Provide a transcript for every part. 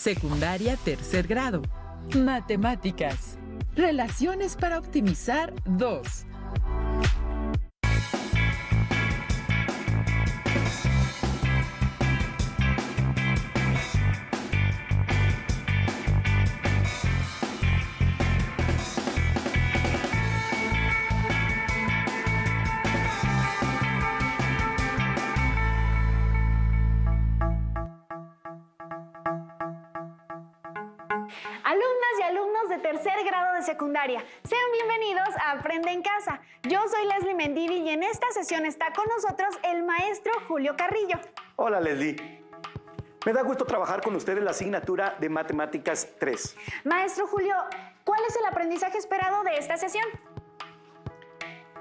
Secundaria tercer grado. Matemáticas. Relaciones para optimizar 2. Alumnas y alumnos de tercer grado de secundaria, sean bienvenidos a Aprende en Casa. Yo soy Leslie Mendivi y en esta sesión está con nosotros el maestro Julio Carrillo. Hola Leslie, me da gusto trabajar con usted en la asignatura de Matemáticas 3. Maestro Julio, ¿cuál es el aprendizaje esperado de esta sesión?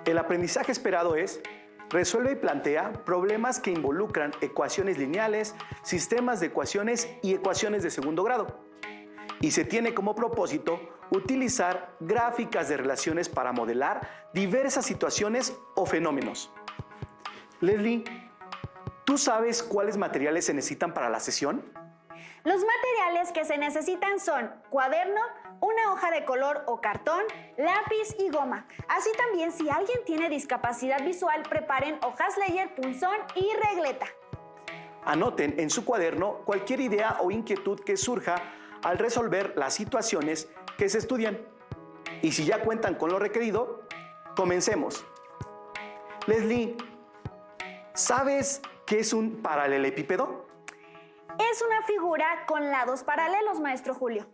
El aprendizaje esperado es: resuelve y plantea problemas que involucran ecuaciones lineales, sistemas de ecuaciones y ecuaciones de segundo grado. Y se tiene como propósito utilizar gráficas de relaciones para modelar diversas situaciones o fenómenos. Leslie, ¿tú sabes cuáles materiales se necesitan para la sesión? Los materiales que se necesitan son cuaderno, una hoja de color o cartón, lápiz y goma. Así también, si alguien tiene discapacidad visual, preparen hojas Leyer, punzón y regleta. Anoten en su cuaderno cualquier idea o inquietud que surja al resolver las situaciones que se estudian. Y si ya cuentan con lo requerido, comencemos. Leslie, ¿sabes qué es un paralelepípedo? Es una figura con lados paralelos, maestro Julio.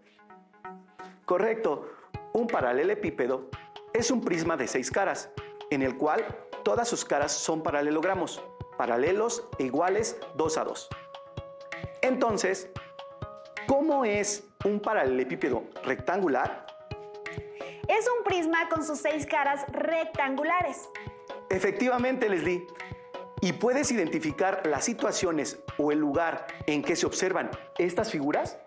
Correcto. Un paralelepípedo es un prisma de 6 caras, en el cual todas sus caras son paralelogramos, paralelos e iguales 2 a 2. Entonces, ¿cómo es un paralelepípedo rectangular? Es un prisma con sus 6 caras rectangulares. Efectivamente, Leslie. ¿Y puedes identificar las situaciones o el lugar en que se observan estas figuras?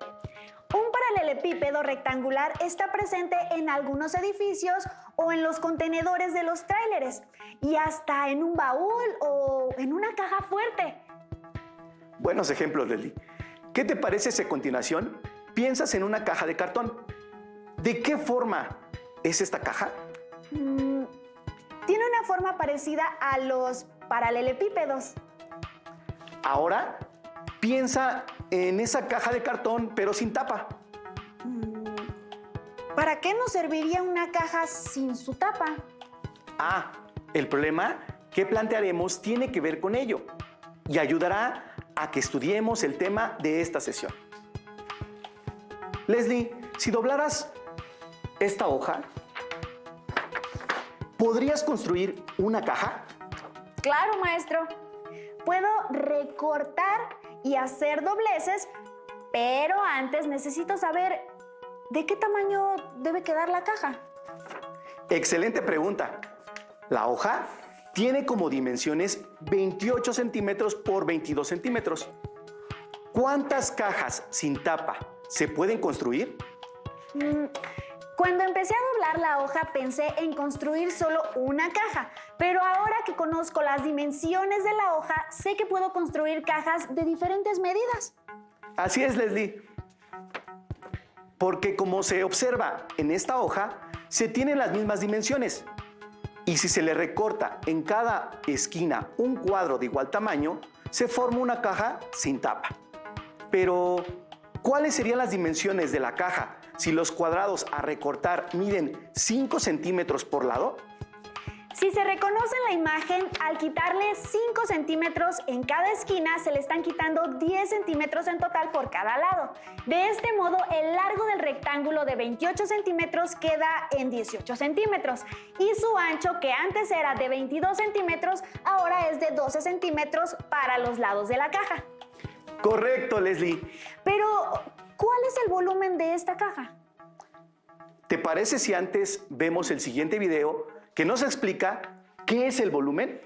Un paralelepípedo rectangular está presente en algunos edificios o en los contenedores de los tráileres y hasta en un baúl o en una caja fuerte. Buenos ejemplos, Leslie. ¿Qué te parece si a continuación piensas en una caja de cartón? ¿De qué forma es esta caja? Tiene una forma parecida a los paralelepípedos. Ahora piensa en esa caja de cartón pero sin tapa. ¿Para qué nos serviría una caja sin su tapa? El problema que plantearemos tiene que ver con ello y ayudará a que estudiemos el tema de esta sesión. Leslie, si doblaras esta hoja, ¿podrías construir una caja? Claro, maestro. Puedo recortar y hacer dobleces, pero antes necesito saber ¿de qué tamaño debe quedar la caja? Excelente pregunta. La hoja tiene como dimensiones 28 centímetros por 22 centímetros. ¿Cuántas cajas sin tapa se pueden construir? Cuando empecé a doblar la hoja pensé en construir solo una caja, pero ahora que conozco las dimensiones de la hoja, sé que puedo construir cajas de diferentes medidas. Así es, Leslie. Porque como se observa en esta hoja, se tienen las mismas dimensiones. Y si se le recorta en cada esquina un cuadro de igual tamaño, se forma una caja sin tapa. Pero, ¿cuáles serían las dimensiones de la caja si los cuadrados a recortar miden 5 centímetros por lado? Si se reconoce en la imagen, al quitarle 5 centímetros en cada esquina, se le están quitando 10 centímetros en total por cada lado. De este modo, el largo del rectángulo de 28 centímetros queda en 18 centímetros y su ancho, que antes era de 22 centímetros, ahora es de 12 centímetros para los lados de la caja. Correcto, Leslie. Pero, ¿cuál es el volumen de esta caja? ¿Te parece si antes vemos el siguiente video que nos explica qué es el volumen?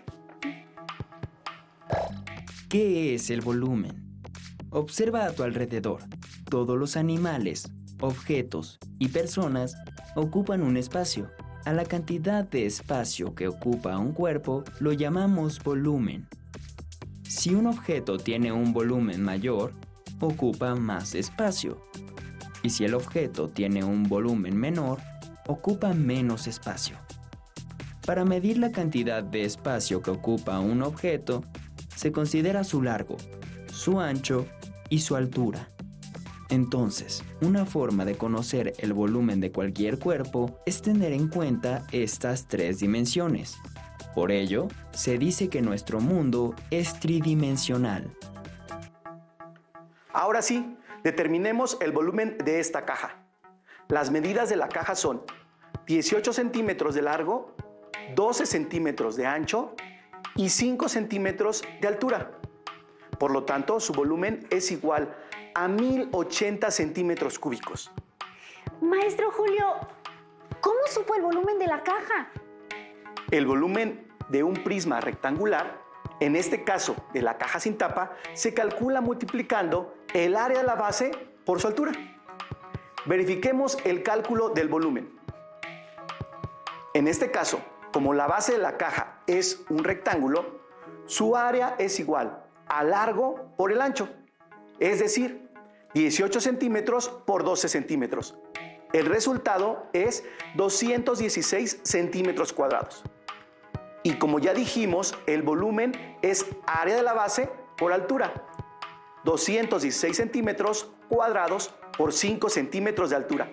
¿Qué es el volumen? Observa a tu alrededor. Todos los animales, objetos y personas ocupan un espacio. A la cantidad de espacio que ocupa un cuerpo lo llamamos volumen. Si un objeto tiene un volumen mayor, ocupa más espacio. Y si el objeto tiene un volumen menor, ocupa menos espacio. Para medir la cantidad de espacio que ocupa un objeto, se considera su largo, su ancho y su altura. Entonces, una forma de conocer el volumen de cualquier cuerpo es tener en cuenta estas tres dimensiones. Por ello, se dice que nuestro mundo es tridimensional. Ahora sí, determinemos el volumen de esta caja. Las medidas de la caja son 18 centímetros de largo, 12 centímetros de ancho y 5 centímetros de altura. Por lo tanto, su volumen es igual a 1080 centímetros cúbicos. Maestro Julio, ¿cómo supo el volumen de la caja? El volumen de un prisma rectangular, en este caso de la caja sin tapa, se calcula multiplicando el área de la base por su altura. Verifiquemos el cálculo del volumen. En este caso, como la base de la caja es un rectángulo, su área es igual al largo por el ancho, es decir, 18 centímetros por 12 centímetros. El resultado es 216 centímetros cuadrados. Y como ya dijimos, el volumen es área de la base por altura. 216 centímetros cuadrados por 5 centímetros de altura.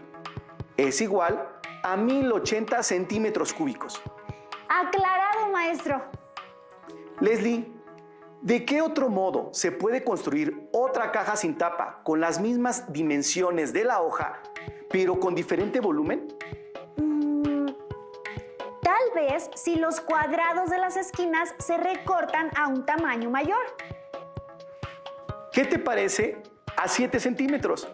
Es igual a 1080 centímetros cúbicos. Aclarado, maestro. Leslie, ¿de qué otro modo se puede construir otra caja sin tapa con las mismas dimensiones de la hoja, pero con diferente volumen? Tal vez si los cuadrados de las esquinas se recortan a un tamaño mayor. ¿Qué te parece a 7 centímetros?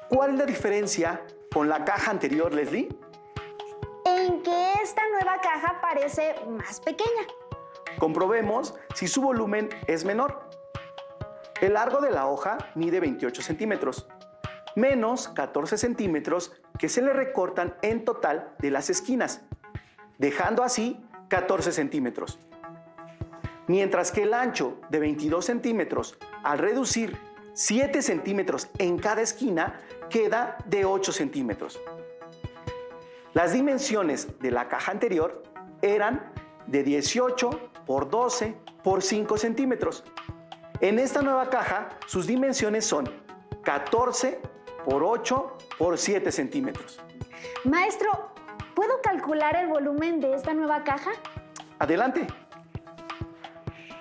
¿Cuál es la diferencia con la caja anterior, Leslie? En que esta nueva caja parece más pequeña. Comprobemos si su volumen es menor. El largo de la hoja mide 28 centímetros, menos 14 centímetros que se le recortan en total de las esquinas, dejando así 14 centímetros. Mientras que el ancho de 22 centímetros, al reducir 7 centímetros en cada esquina, queda de 8 centímetros. Las dimensiones de la caja anterior eran de 18 por 12 por 5 centímetros. En esta nueva caja, sus dimensiones son 14 por 8 por 7 centímetros. Maestro, ¿puedo calcular el volumen de esta nueva caja? Adelante.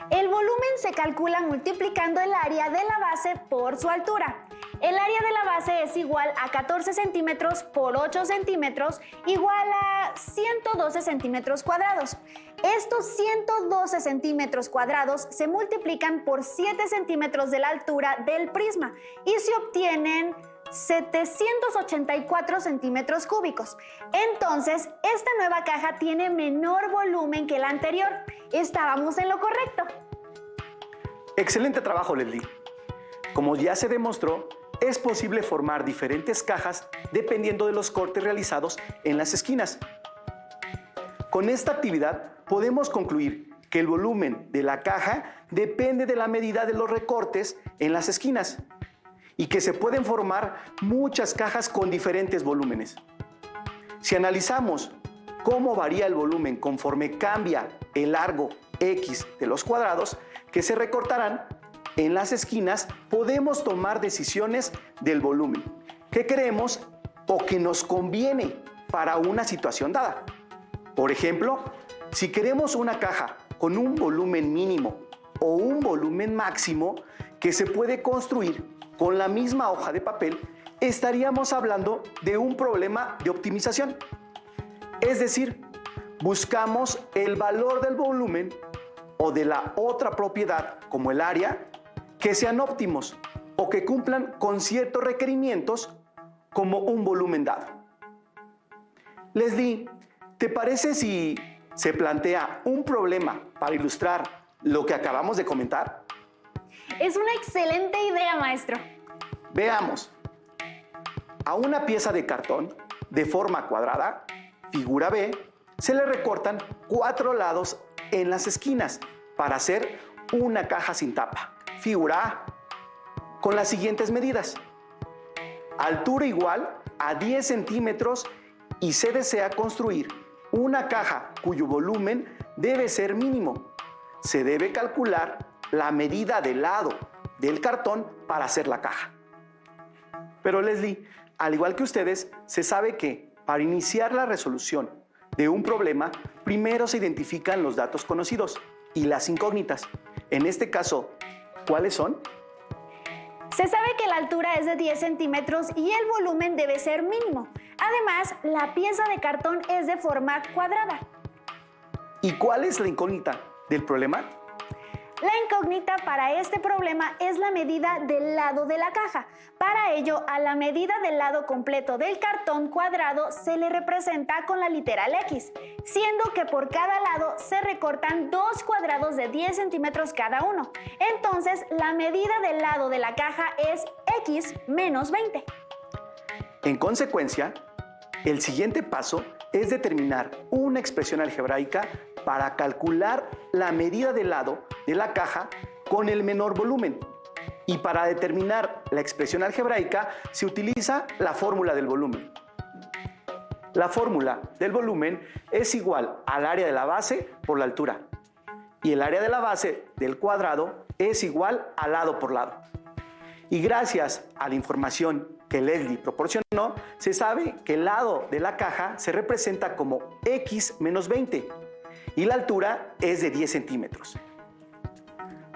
El volumen se calcula multiplicando el área de la base por su altura. El área de la base es igual a 14 centímetros por 8 centímetros, igual a 112 centímetros cuadrados. Estos 112 centímetros cuadrados se multiplican por 7 centímetros de la altura del prisma y se obtienen 784 centímetros cúbicos. Entonces, esta nueva caja tiene menor volumen que la anterior. Estábamos en lo correcto. Excelente trabajo, Leslie. Como ya se demostró, es posible formar diferentes cajas dependiendo de los cortes realizados en las esquinas. Con esta actividad podemos concluir que el volumen de la caja depende de la medida de los recortes en las esquinas y que se pueden formar muchas cajas con diferentes volúmenes. Si analizamos cómo varía el volumen conforme cambia el largo X de los cuadrados que se recortarán en las esquinas, podemos tomar decisiones del volumen que queremos o que nos conviene para una situación dada. Por ejemplo, si queremos una caja con un volumen mínimo o un volumen máximo que se puede construir con la misma hoja de papel, estaríamos hablando de un problema de optimización. Es decir, buscamos el valor del volumen o de la otra propiedad, como el área, que sean óptimos o que cumplan con ciertos requerimientos como un volumen dado. Leslie, ¿te parece si se plantea un problema para ilustrar lo que acabamos de comentar? Es una excelente idea, maestro. Veamos. A una pieza de cartón de forma cuadrada, figura B, se le recortan 4 lados en las esquinas para hacer una caja sin tapa, figura A. con las siguientes medidas. Altura igual a 10 centímetros y se desea construir una caja cuyo volumen debe ser mínimo. Se debe calcular la medida del lado del cartón para hacer la caja. Pero Leslie, al igual que ustedes, se sabe que para iniciar la resolución de un problema, primero se identifican los datos conocidos y las incógnitas. En este caso, ¿cuáles son? Se sabe que la altura es de 10 centímetros y el volumen debe ser mínimo. Además, la pieza de cartón es de forma cuadrada. ¿Y cuál es la incógnita del problema? La incógnita para este problema es la medida del lado de la caja. Para ello, a la medida del lado completo del cartón cuadrado se le representa con la literal X, siendo que por cada lado se recortan 2 cuadrados de 10 centímetros cada uno. Entonces, la medida del lado de la caja es X menos 20. En consecuencia, el siguiente paso es determinar una expresión algebraica para calcular la medida del lado de la caja con el menor volumen. Y para determinar la expresión algebraica se utiliza la fórmula del volumen. La fórmula del volumen es igual al área de la base por la altura. Y el área de la base del cuadrado es igual al lado por lado. Y gracias a la información que Leslie proporcionó, se sabe que el lado de la caja se representa como X menos 20 y la altura es de 10 centímetros.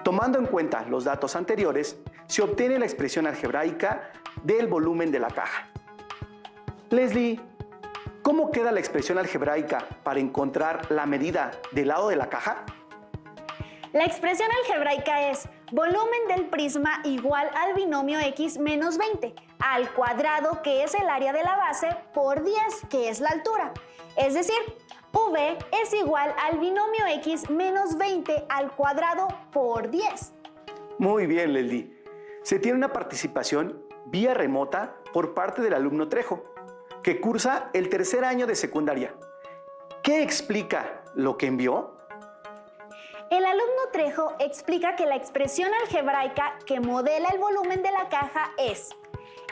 Tomando en cuenta los datos anteriores, se obtiene la expresión algebraica del volumen de la caja. Leslie, ¿cómo queda la expresión algebraica para encontrar la medida del lado de la caja? La expresión algebraica es volumen del prisma igual al binomio X menos 20 al cuadrado, que es el área de la base, por 10, que es la altura. Es decir, V es igual al binomio X menos 20 al cuadrado por 10. Muy bien, Leslie. Se tiene una participación vía remota por parte del alumno Trejo, que cursa el tercer año de secundaria. ¿Qué explica lo que envió? El alumno Trejo explica que la expresión algebraica que modela el volumen de la caja es: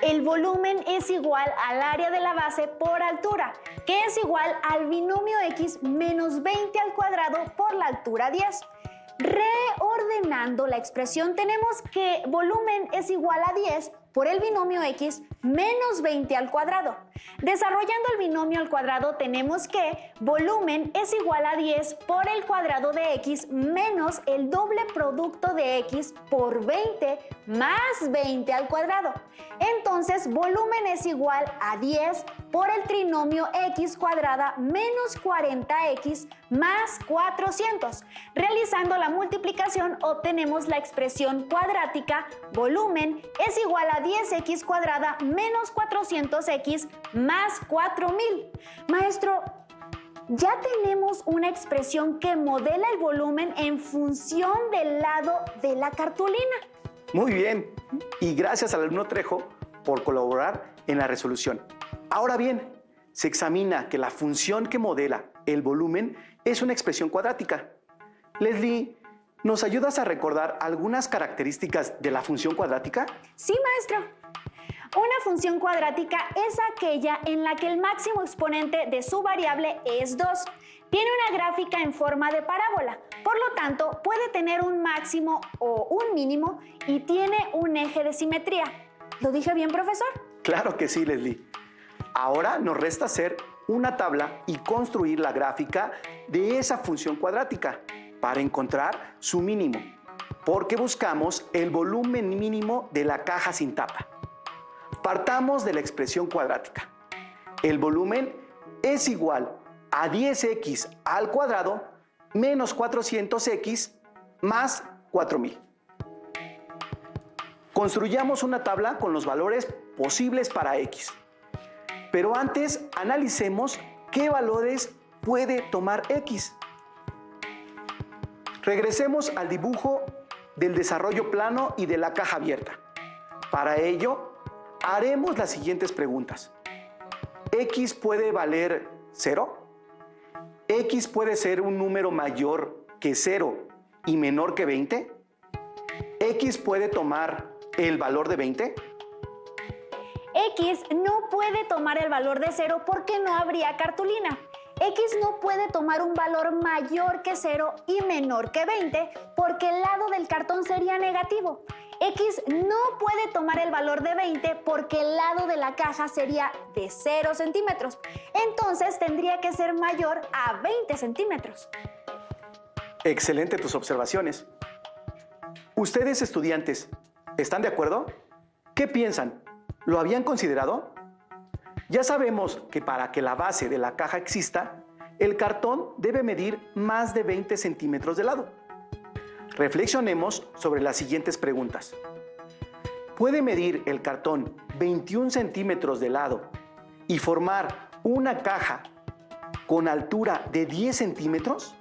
el volumen es igual al área de la base por altura, que es igual al binomio X menos 20 al cuadrado por la altura 10. Reordenando la expresión, tenemos que volumen es igual a 10 por el binomio X menos 20 al cuadrado. Desarrollando el binomio al cuadrado, tenemos que volumen es igual a 10 por el cuadrado de X menos el doble producto de X por 20 más 20 al cuadrado. Entonces, volumen es igual a 10 por el trinomio X cuadrada menos 40X más 400. Realizando la multiplicación, obtenemos la expresión cuadrática volumen es igual a 10x cuadrada menos 400x más 4000. Maestro, ya tenemos una expresión que modela el volumen en función del lado de la cartulina. Muy bien, y gracias al alumno Trejo por colaborar en la resolución. Ahora bien, se examina que la función que modela el volumen es una expresión cuadrática. Leslie, ¿nos ayudas a recordar algunas características de la función cuadrática? Sí, maestro. Una función cuadrática es aquella en la que el máximo exponente de su variable es 2. Tiene una gráfica en forma de parábola, por lo tanto puede tener un máximo o un mínimo y tiene un eje de simetría. ¿Lo dije bien, profesor? Claro que sí, Leslie. Ahora nos resta hacer una tabla y construir la gráfica de esa función cuadrática para encontrar su mínimo, porque buscamos el volumen mínimo de la caja sin tapa. Partamos de la expresión cuadrática. El volumen es igual a 10x al cuadrado menos 400x más 4000. Construyamos una tabla con los valores posibles para x. Pero antes analicemos qué valores puede tomar x. Regresemos al dibujo del desarrollo plano y de la caja abierta. Para ello, haremos las siguientes preguntas. ¿X puede valer 0? ¿X puede ser un número mayor que 0 y menor que 20? ¿X puede tomar el valor de 20? X no puede tomar el valor de 0 porque no habría cartulina. X no puede tomar un valor mayor que 0 y menor que 20 porque el lado del cartón sería negativo. X no puede tomar el valor de 20 porque el lado de la caja sería de 0 centímetros. Entonces tendría que ser mayor a 20 centímetros. Excelente tus observaciones. Ustedes, estudiantes, ¿están de acuerdo? ¿Qué piensan? ¿Lo habían considerado? Ya sabemos que para que la base de la caja exista, el cartón debe medir más de 20 centímetros de lado. Reflexionemos sobre las siguientes preguntas. ¿Puede medir el cartón 21 centímetros de lado y formar una caja con altura de 10 centímetros?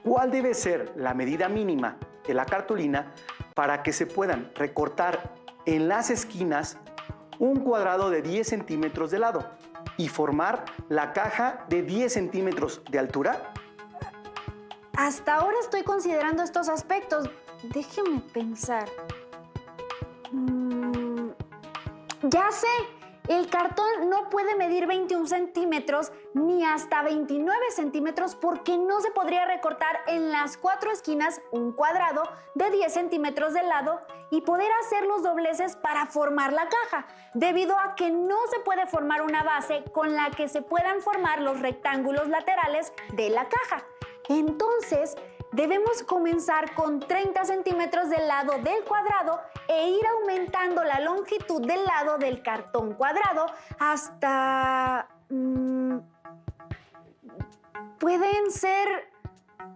¿Cuál debe ser la medida mínima de la cartulina para que se puedan recortar en las esquinas un cuadrado de 10 centímetros de lado y formar la caja de 10 centímetros de altura? Hasta ahora estoy considerando estos aspectos. Déjeme pensar. Ya sé, el cartón no puede medir 21 centímetros ni hasta 29 centímetros porque no se podría recortar en las 4 esquinas un cuadrado de 10 centímetros de lado y poder hacer los dobleces para formar la caja, debido a que no se puede formar una base con la que se puedan formar los rectángulos laterales de la caja. Entonces, debemos comenzar con 30 centímetros del lado del cuadrado e ir aumentando la longitud del lado del cartón cuadrado hasta... pueden ser...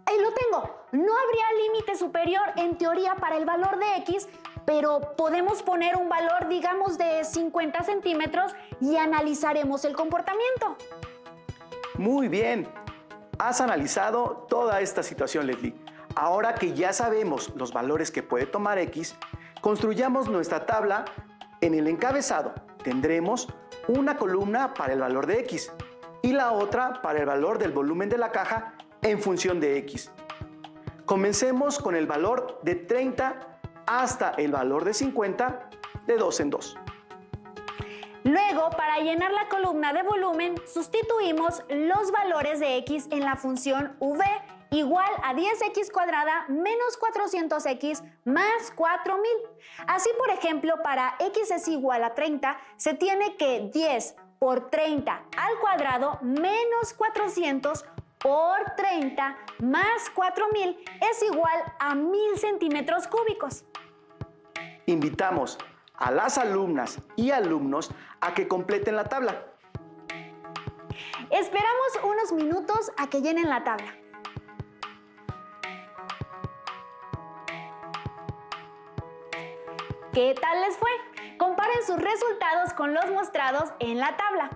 ¡Ahí lo tengo! No habría límite superior en teoría para el valor de X, pero podemos poner un valor, digamos, de 50 centímetros y analizaremos el comportamiento. Muy bien. Has analizado toda esta situación, Leslie. Ahora que ya sabemos los valores que puede tomar X, construyamos nuestra tabla. En el encabezado tendremos una columna para el valor de X y la otra para el valor del volumen de la caja en función de X. Comencemos con el valor de 30 hasta el valor de 50 de 2 en 2. Luego, para llenar la columna de volumen, sustituimos los valores de X en la función V igual a 10x cuadrada menos 400x más 4000. Así, por ejemplo, para x es igual a 30, se tiene que 10 por 30 al cuadrado menos 400 por 30 más 4000 es igual a 1000 centímetros cúbicos. Invitamos a las alumnas y alumnos a que completen la tabla. Esperamos unos minutos a que llenen la tabla. ¿Qué tal les fue? Comparen sus resultados con los mostrados en la tabla.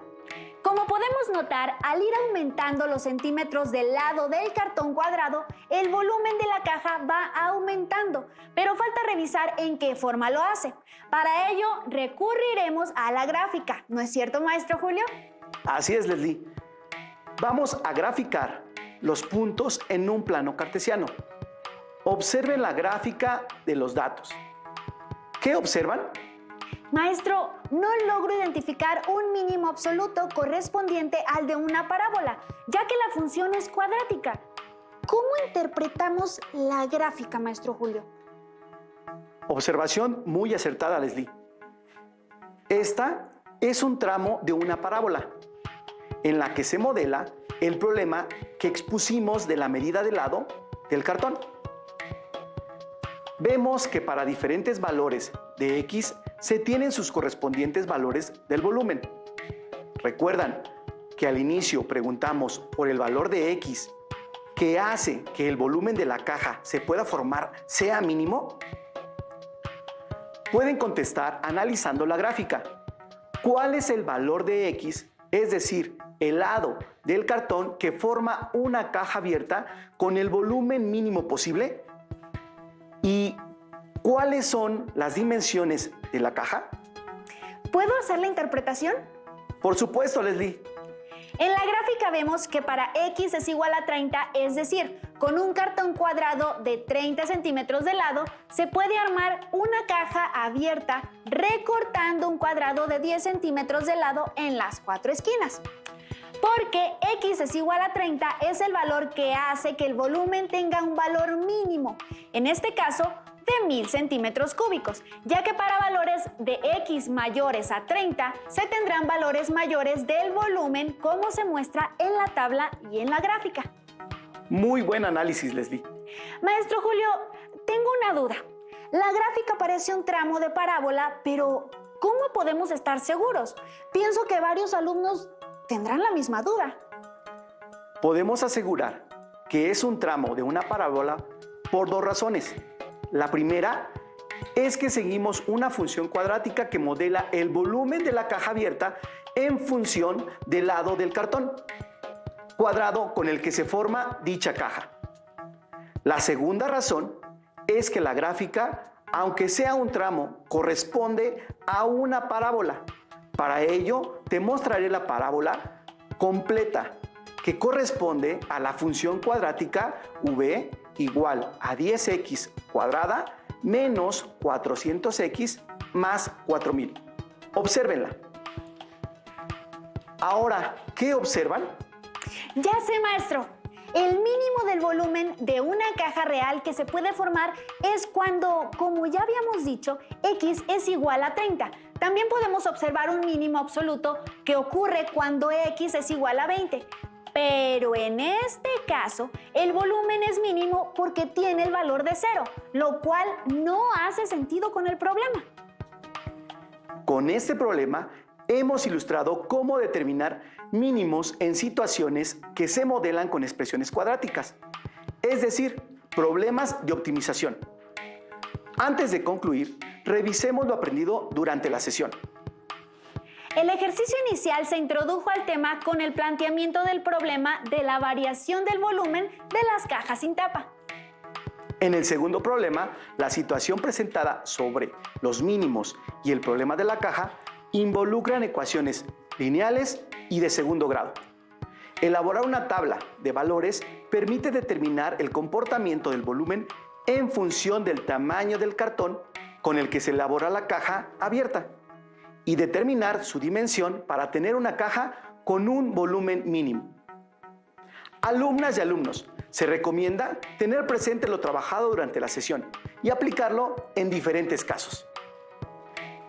Como podemos notar, al ir aumentando los centímetros del lado del cartón cuadrado, el volumen de la caja va aumentando, pero falta revisar en qué forma lo hace. Para ello, recurriremos a la gráfica. ¿No es cierto, maestro Julio? Así es, Leslie. Vamos a graficar los puntos en un plano cartesiano. Observen la gráfica de los datos. ¿Qué observan? Maestro, no logro identificar un mínimo absoluto correspondiente al de una parábola, ya que la función es cuadrática. ¿Cómo interpretamos la gráfica, maestro Julio? Observación muy acertada, Leslie. Esta es un tramo de una parábola, en la que se modela el problema que expusimos de la medida de lado del cartón. Vemos que para diferentes valores de X se tienen sus correspondientes valores del volumen. ¿Recuerdan que al inicio preguntamos por el valor de X que hace que el volumen de la caja se pueda formar sea mínimo? Pueden contestar analizando la gráfica. ¿Cuál es el valor de X? Es decir, el lado del cartón que forma una caja abierta con el volumen mínimo posible. ¿Y cuáles son las dimensiones de la caja? ¿Puedo hacer la interpretación? Por supuesto, Leslie. En la gráfica vemos que para X es igual a 30, es decir, Con un cartón cuadrado de 30 centímetros de lado, se puede armar una caja abierta recortando un cuadrado de 10 centímetros de lado en las 4 esquinas. Porque x es igual a 30 es el valor que hace que el volumen tenga un valor mínimo, en este caso de 1000 centímetros cúbicos, ya que para valores de x mayores a 30 se tendrán valores mayores del volumen como se muestra en la tabla y en la gráfica. Muy buen análisis, Leslie. Maestro Julio, tengo una duda. La gráfica parece un tramo de parábola, pero ¿cómo podemos estar seguros? Pienso que varios alumnos tendrán la misma duda. Podemos asegurar que es un tramo de una parábola por 2 razones. La primera es que seguimos una función cuadrática que modela el volumen de la caja abierta en función del lado del cartón cuadrado con el que se forma dicha caja. La segunda razón es que la gráfica, aunque sea un tramo, corresponde a una parábola. Para ello, te mostraré la parábola completa, que corresponde a la función cuadrática v igual a 10x cuadrada menos 400x más 4000. Obsérvenla. Ahora, ¿qué observan? Ya sé, maestro. El mínimo del volumen de una caja real que se puede formar es cuando, como ya habíamos dicho, x es igual a 30. También podemos observar un mínimo absoluto que ocurre cuando x es igual a 20. Pero en este caso, el volumen es mínimo porque tiene el valor de 0, lo cual no hace sentido con el problema. Con este problema, hemos ilustrado cómo determinar mínimos en situaciones que se modelan con expresiones cuadráticas, es decir, problemas de optimización. Antes de concluir, revisemos lo aprendido durante la sesión. El ejercicio inicial se introdujo al tema con el planteamiento del problema de la variación del volumen de las cajas sin tapa. En el segundo problema, la situación presentada sobre los mínimos y el problema de la caja involucran ecuaciones lineales y de segundo grado. Elaborar una tabla de valores permite determinar el comportamiento del volumen en función del tamaño del cartón con el que se elabora la caja abierta y determinar su dimensión para tener una caja con un volumen mínimo. Alumnas y alumnos, se recomienda tener presente lo trabajado durante la sesión y aplicarlo en diferentes casos.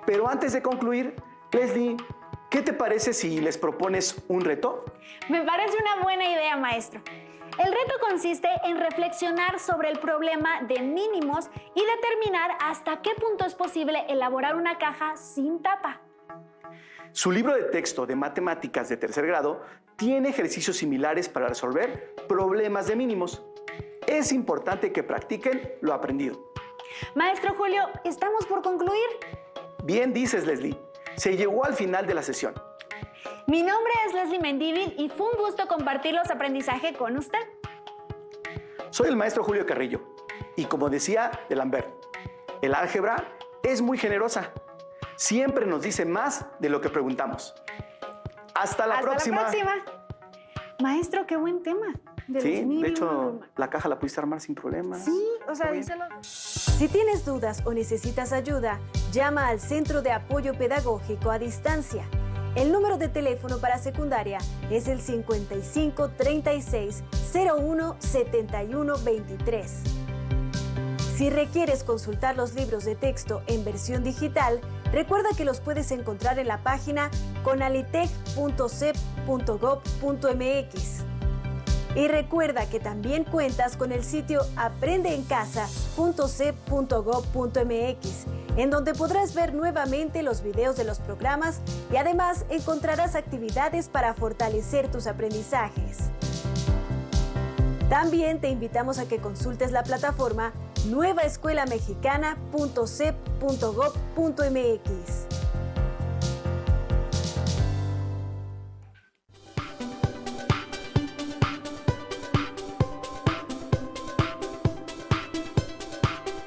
Pero antes de concluir, Leslie, ¿qué te parece si les propones un reto? Me parece una buena idea, maestro. El reto consiste en reflexionar sobre el problema de mínimos y determinar hasta qué punto es posible elaborar una caja sin tapa. Su libro de texto de matemáticas de 3er grado tiene ejercicios similares para resolver problemas de mínimos. Es importante que practiquen lo aprendido. Maestro Julio, ¿estamos por concluir? Bien dices, Leslie. Se llegó al final de la sesión. Mi nombre es Leslie Mendívil y fue un gusto compartir los aprendizajes con usted. Soy el maestro Julio Carrillo y como decía D'Alembert, el álgebra es muy generosa. Siempre nos dice más de lo que preguntamos. Hasta la próxima. Maestro, qué buen tema. Sí, de hecho, la caja la pudiste armar sin problema. Sí, o sea, díselo. Si tienes dudas o necesitas ayuda, llama al Centro de Apoyo Pedagógico a Distancia. El número de teléfono para secundaria es el 55 36 01 71 23. Si requieres consultar los libros de texto en versión digital, recuerda que los puedes encontrar en la página conalitec.cep.gov.mx. Y recuerda que también cuentas con el sitio aprendeencasa.cep.gov.mx, en donde podrás ver nuevamente los videos de los programas y además encontrarás actividades para fortalecer tus aprendizajes. También te invitamos a que consultes la plataforma nuevaescuelamexicana.cep.gov.mx.